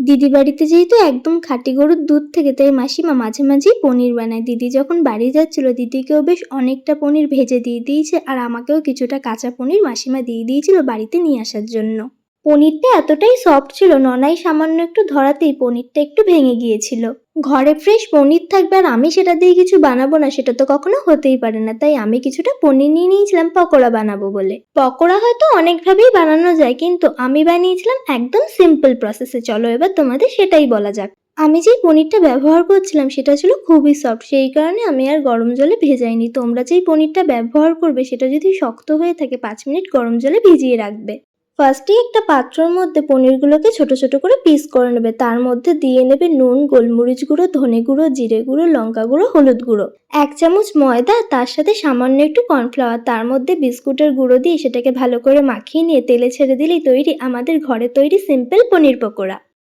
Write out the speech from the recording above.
দিদি বাড়িতে যেহেতু একদম খাঁটি গরুর দুধ থেকে, তাই মাসিমা মাঝে মাঝেই পনির বানায়। দিদি যখন বাড়ি যাচ্ছিল, দিদিকেও বেশ অনেকটা পনির ভেজে দিয়ে দিয়েছে, আর আমাকেও কিছুটা কাঁচা পনির মাসিমা দিয়ে দিয়েছিল বাড়িতে নিয়ে আসার জন্য। পনিরটা এতটাই সফট ছিল, ননাই সামান্য একটু ধরাতেই পনিরটা একটু ভেঙে গিয়েছিল। ঘরে ফ্রেশ পনির থাকবে আর আমি সেটা দিয়ে কিছু বানাবো না, সেটা তো কখনো হতেই পারে না। তাই আমি কিছুটা পনির নিয়ে নিয়েছিলাম পকোড়া বানাবো বলে। পকোড়া হয়তো অনেকভাবেই বানানো যায়, কিন্তু আমি বানিয়েছিলাম একদম সিম্পল প্রসেসে। চলো এবার তোমাদের সেটাই বলা যাক। আমি যেই পনিরটা ব্যবহার করছিলাম সেটা ছিল খুবই সফট, সেই কারণে আমি আর গরম জলে ভেজাইনি। তোমরা যেই পনিরটা ব্যবহার করবে সেটা যদি শক্ত হয়ে থাকে 5 মিনিট গরম জলে ভিজিয়ে রাখবে। ফার্স্টেই একটা পাত্রের মধ্যে পনিরগুলোকে ছোট ছোট করে পিস করে নেবে। তার মধ্যে দিয়ে নেবে নুন, গোলমরিচ গুঁড়ো, ধনে গুঁড়ো, জিরে গুঁড়ো, লঙ্কা গুঁড়ো, হলুদ গুঁড়ো, 1 চামচ ময়দা, তার সাথে সামান্য একটু কর্নফ্লাওয়ার। তার মধ্যে বিস্কুটের গুঁড়ো দিয়ে সেটাকে ভালো করে মাখিয়ে নিয়ে তেলে ছেড়ে দিলেই তৈরি আমাদের ঘরে তৈরি সিম্পল পনির পকোড়া।